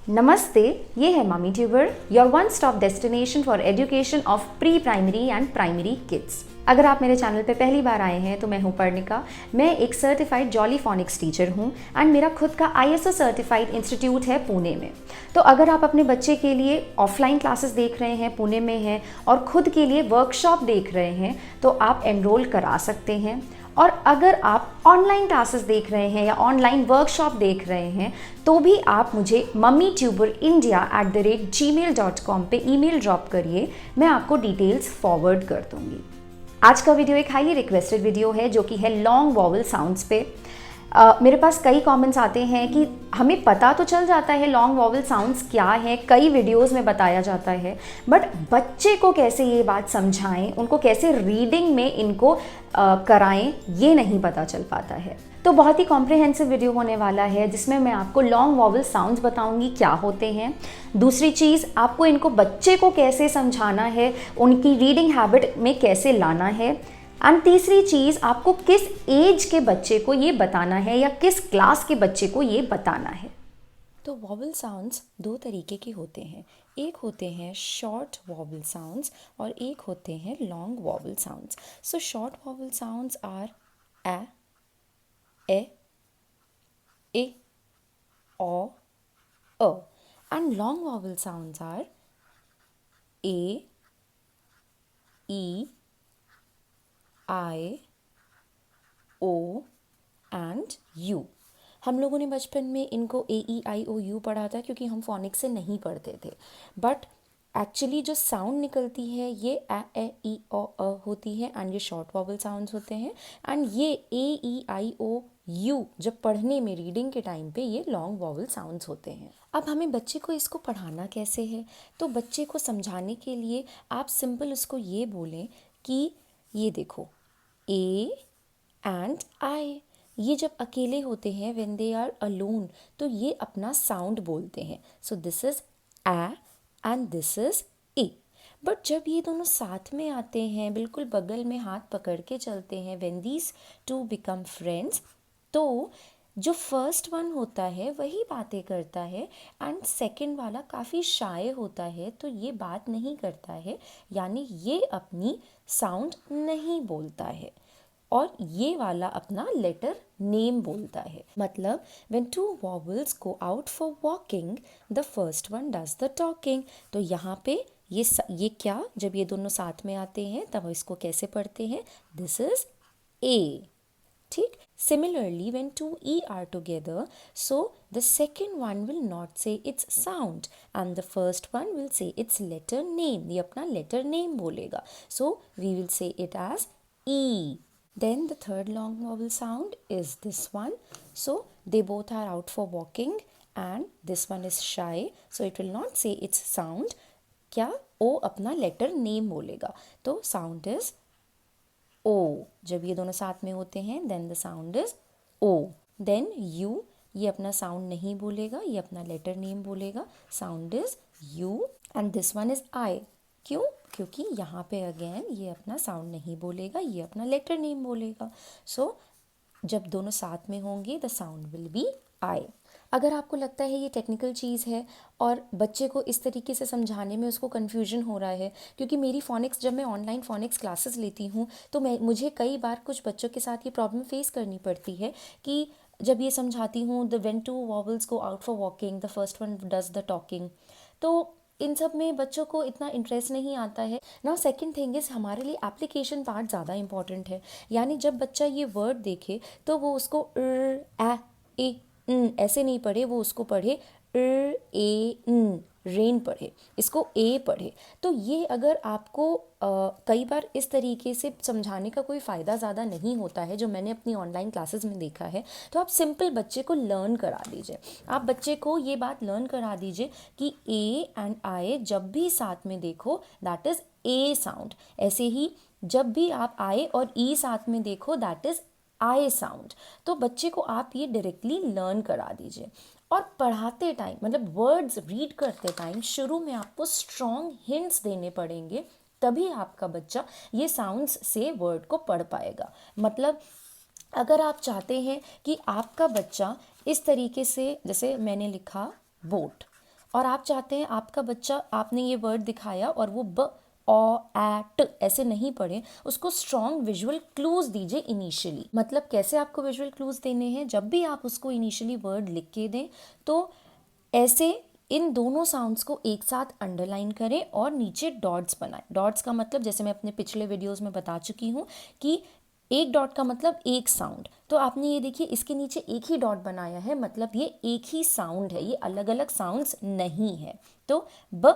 नमस्ते, ये है mummy tuber, your one stop destination for education of pre primary and primary kids. अगर आप मेरे चैनल पे पहली बार आए हैं तो मैं हूँ पर्णिका। मैं एक सर्टिफाइड जॉली फोनिक्स टीचर हूँ एंड मेरा खुद का ISO सर्टिफाइड इंस्टीट्यूट है पुणे में। तो अगर आप अपने बच्चे के लिए ऑफलाइन क्लासेस देख रहे हैं, पुणे में हैं, और खुद के लिए वर्कशॉप देख रहे हैं तो आप एनरोल करा सकते हैं। और अगर आप ऑनलाइन क्लासेस देख रहे हैं या ऑनलाइन वर्कशॉप देख रहे हैं तो भी आप मुझे mummytuber@gmail.com पे ईमेल ड्रॉप करिए, मैं आपको डिटेल्स फॉरवर्ड कर दूंगी। आज का वीडियो एक हाईली रिक्वेस्टेड वीडियो है जो कि है लॉन्ग वॉवल साउंड्स पे। मेरे पास कई कमेंट्स आते हैं कि हमें पता तो चल जाता है लॉन्ग वॉवल साउंड्स क्या है, कई वीडियोस में बताया जाता है, बट बच्चे को कैसे ये बात समझाएं, उनको कैसे रीडिंग में इनको कराएं, ये नहीं पता चल पाता है। तो बहुत ही कॉम्प्रिहेंसिव वीडियो होने वाला है जिसमें मैं आपको लॉन्ग वॉवल साउंड्स बताऊंगी क्या होते हैं। दूसरी चीज़, आपको इनको बच्चे को कैसे समझाना है, उनकी रीडिंग हैबिट में कैसे लाना है। एंड तीसरी चीज़, आपको किस एज के बच्चे को ये बताना है या किस क्लास के बच्चे को ये बताना है। तो वॉवल साउंड्स दो तरीके के होते हैं। एक होते हैं शॉर्ट वॉवल साउंड्स और एक होते हैं long vowel sounds. So short vowel sounds are A, O, A, and long vowel sounds are A, E, I, O and U. हम लोगों ने बचपन में इनको AEIOU पढ़ा था क्योंकि हम फोनिक्स से नहीं पढ़ते थे, बट एक्चुअली जो साउंड निकलती है ये A, E, I, O, अ होती है एंड ये शॉर्ट वॉवल साउंड्स होते हैं। एंड ये AEIOU जब पढ़ने में रीडिंग के टाइम पे ये लॉन्ग वॉवल साउंड्स होते हैं। अब हमें बच्चे को इसको पढ़ाना कैसे है, तो बच्चे को समझाने के लिए आप सिंपल उसको ये बोलें कि ये देखो A एंड आई, ये जब अकेले होते हैं व्हेन दे आर अलोन तो ये अपना साउंड बोलते हैं। So this is A and this is a. But जब ये दोनों साथ में आते हैं, बिल्कुल बगल में हाथ पकड़ के चलते हैं, when these two become friends, तो जो फर्स्ट वन होता है वही बातें करता है एंड सेकंड वाला काफ़ी शाय होता है तो ये बात नहीं करता है, यानी ये अपनी साउंड नहीं बोलता है और ये वाला अपना लेटर नेम बोलता है। मतलब when two vowels go out for walking, the first one does the talking। तो यहाँ पे ये क्या, जब ये दोनों साथ में आते हैं तब इसको कैसे पढ़ते हैं, दिस इज ए। ठीक। Similarly, when two E are together, so the second one will not say its sound and the first one will say its letter name। ये अपना letter name बोलेगा, so we will say it as E। Then the third long vowel sound is this one. So they both are out for walking and this one is shy, so it will not say its sound। क्या, O अपना letter name बोलेगा, तो sound is O। जब ये दोनों साथ में होते हैं then the sound is O। Then U, ये अपना साउंड नहीं बोलेगा, ये अपना लेटर नेम बोलेगा, sound is U। And this one is I। क्यों, क्योंकि यहाँ पे अगेन ये अपना साउंड नहीं बोलेगा, ये अपना लेटर नेम बोलेगा। सो जब दोनों साथ में होंगे the sound will be I। अगर आपको लगता है ये टेक्निकल चीज़ है और बच्चे को इस तरीके से समझाने में उसको कन्फ्यूजन हो रहा है, क्योंकि मेरी फोनिक्स, जब मैं ऑनलाइन फोनिक्स क्लासेस लेती हूँ तो मुझे कई बार कुछ बच्चों के साथ ये प्रॉब्लम फेस करनी पड़ती है कि जब ये समझाती हूँ the when two vowels go out for walking the first one does the talking, तो इन सब में बच्चों को इतना इंटरेस्ट नहीं आता है। नाउ सेकंड थिंग इज़, हमारे लिए एप्लीकेशन पार्ट ज़्यादा इंपॉर्टेंट है। यानी जब बच्चा ये वर्ड देखे तो वो उसको ए ऐसे नहीं पढ़े, वो उसको पढ़े रेन पढ़े, इसको ए पढ़े। तो ये अगर आपको कई बार इस तरीके से समझाने का कोई फ़ायदा ज़्यादा नहीं होता है, जो मैंने अपनी ऑनलाइन क्लासेस में देखा है, तो आप सिंपल बच्चे को लर्न करा दीजिए। आप बच्चे को ये बात लर्न करा दीजिए कि ए एंड आई जब भी साथ में देखो दैट इज़ ए साउंड। ऐसे ही जब भी आप आई और ई साथ में देखो दैट इज़ आई साउंड। तो बच्चे को आप ये डायरेक्टली लर्न करा दीजिए। और पढ़ाते टाइम, मतलब वर्ड्स रीड करते टाइम, शुरू में आपको स्ट्रॉन्ग हिंट्स देने पड़ेंगे, तभी आपका बच्चा ये साउंड्स से वर्ड को पढ़ पाएगा। मतलब अगर आप चाहते हैं कि आपका बच्चा इस तरीके से, जैसे मैंने लिखा बोट, और आप चाहते हैं आपका बच्चा, आपने ये वर्ड दिखाया और वो ब ओ एट ऐसे नहीं पढ़े, उसको स्ट्रॉन्ग विजुअल क्लूज दीजिए इनिशियली। मतलब कैसे आपको विजुअल क्लूज देने हैं, जब भी आप उसको इनिशियली वर्ड लिख के दें तो ऐसे इन दोनों साउंड्स को एक साथ अंडरलाइन करें और नीचे डॉट्स बनाएं। डॉट्स का मतलब जैसे मैं अपने पिछले वीडियोस में बता चुकी हूँ कि एक डॉट का मतलब एक साउंड, तो आपने ये देखिए इसके नीचे एक ही डॉट बनाया है, मतलब ये एक ही साउंड है, ये अलग अलग साउंड्स नहीं है। तो ब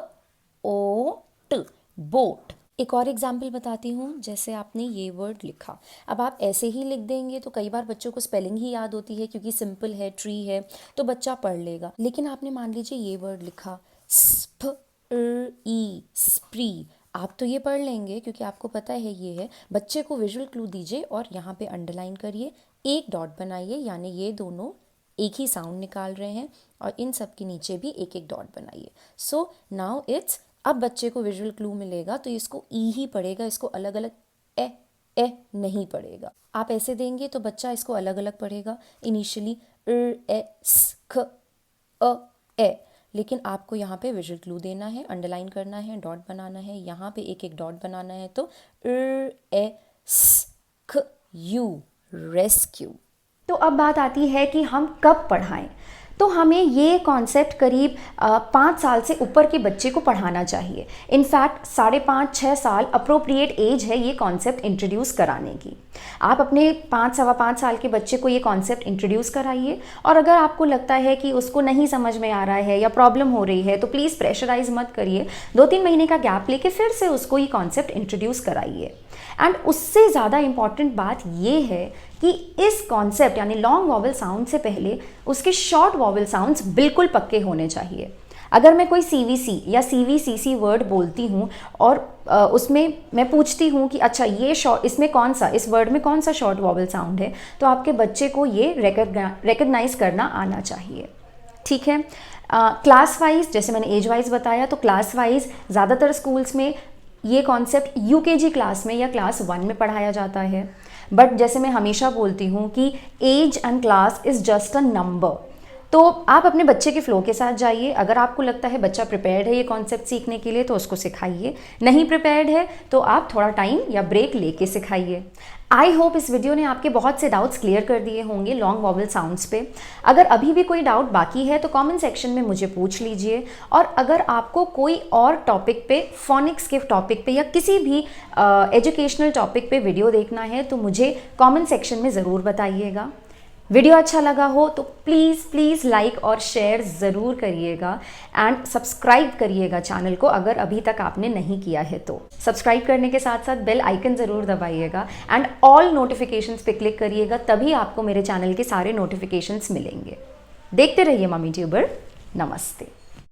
ओ ट बोट। एक और एग्जाम्पल बताती हूँ, जैसे आपने ये वर्ड लिखा, अब आप ऐसे ही लिख देंगे तो कई बार बच्चों को स्पेलिंग ही याद होती है क्योंकि सिंपल है, ट्री है, तो बच्चा पढ़ लेगा। लेकिन आपने मान लीजिए ये वर्ड लिखा स्प्री, आप तो ये पढ़ लेंगे क्योंकि आपको पता है ये है। बच्चे को विजुअल क्लू दीजिए और यहाँ पे अंडरलाइन करिए, एक डॉट बनाइए, यानी ये दोनों एक ही साउंड निकाल रहे हैं, और इन सब के नीचे भी एक एक डॉट बनाइए। सो नाउ इट्स, अब बच्चे को विजुअल क्लू मिलेगा तो इसको ई ही पढ़ेगा, इसको अलग अलग ए नहीं पढ़ेगा। आप ऐसे देंगे तो बच्चा इसको अलग अलग पढ़ेगा, इनिशियली ए ख ए, लेकिन आपको यहाँ पे विजुअल क्लू देना है, अंडरलाइन करना है, डॉट बनाना है, यहाँ पे एक एक डॉट बनाना है, तो ए ख यू, रेस्क्यू। तो अब बात आती है कि हम कब पढ़ाएं। तो हमें ये कॉन्सेप्ट करीब 5 साल से ऊपर के बच्चे को पढ़ाना चाहिए। इनफैक्ट 5.5-6 साल अप्रोप्रिएट एज है ये कॉन्सेप्ट इंट्रोड्यूस कराने की। आप अपने 5-5.25 साल के बच्चे को ये कॉन्सेप्ट इंट्रोड्यूस कराइए, और अगर आपको लगता है कि उसको नहीं समझ में आ रहा है या प्रॉब्लम हो रही है तो प्लीज़ प्रेशराइज मत करिए, 2-3 महीने का गैप लेके फिर से उसको ये कॉन्सेप्ट इंट्रोड्यूस कराइए। एंड उससे ज़्यादा इम्पॉर्टेंट बात ये है कि इस कॉन्सेप्ट यानी लॉन्ग वॉवल साउंड से पहले उसके शॉर्ट वॉवल साउंड्स बिल्कुल पक्के होने चाहिए। अगर मैं कोई CVC या CVCC वर्ड बोलती हूँ और उसमें मैं पूछती हूँ कि अच्छा ये शॉर्ट, इसमें कौन सा, इस वर्ड में कौन सा शॉर्ट वॉवल साउंड है, तो आपके बच्चे को ये रिकग्नाइज करना आना चाहिए। ठीक है। क्लास वाइज, जैसे मैंने एज वाइज बताया, तो क्लास वाइज ज़्यादातर स्कूल्स में ये कॉन्सेप्ट UKG क्लास में या क्लास 1 में पढ़ाया जाता है। बट जैसे मैं हमेशा बोलती हूँ कि age and class is just a number, तो आप अपने बच्चे के फ्लो के साथ जाइए। अगर आपको लगता है बच्चा प्रिपेयर्ड है ये कॉन्सेप्ट सीखने के लिए तो उसको सिखाइए, नहीं प्रिपेयर्ड है तो आप थोड़ा टाइम या ब्रेक लेके सिखाइए। आई होप इस वीडियो ने आपके बहुत से डाउट्स क्लियर कर दिए होंगे लॉन्ग वॉवल साउंड्स पे। अगर अभी भी कोई डाउट बाकी है तो कमेंट सेक्शन में मुझे पूछ लीजिए, और अगर आपको कोई और टॉपिक पे, फोनिक्स के टॉपिक पे या किसी भी एजुकेशनल टॉपिक पे वीडियो देखना है तो मुझे कमेंट सेक्शन में ज़रूर बताइएगा। वीडियो अच्छा लगा हो तो प्लीज़ लाइक और शेयर ज़रूर करिएगा, एंड सब्सक्राइब करिएगा चैनल को अगर अभी तक आपने नहीं किया है तो। सब्सक्राइब करने के साथ साथ बेल आइकन ज़रूर दबाइएगा एंड ऑल नोटिफिकेशंस पे क्लिक करिएगा, तभी आपको मेरे चैनल के सारे नोटिफिकेशंस मिलेंगे। देखते रहिए मम्मी ट्यूबर। नमस्ते।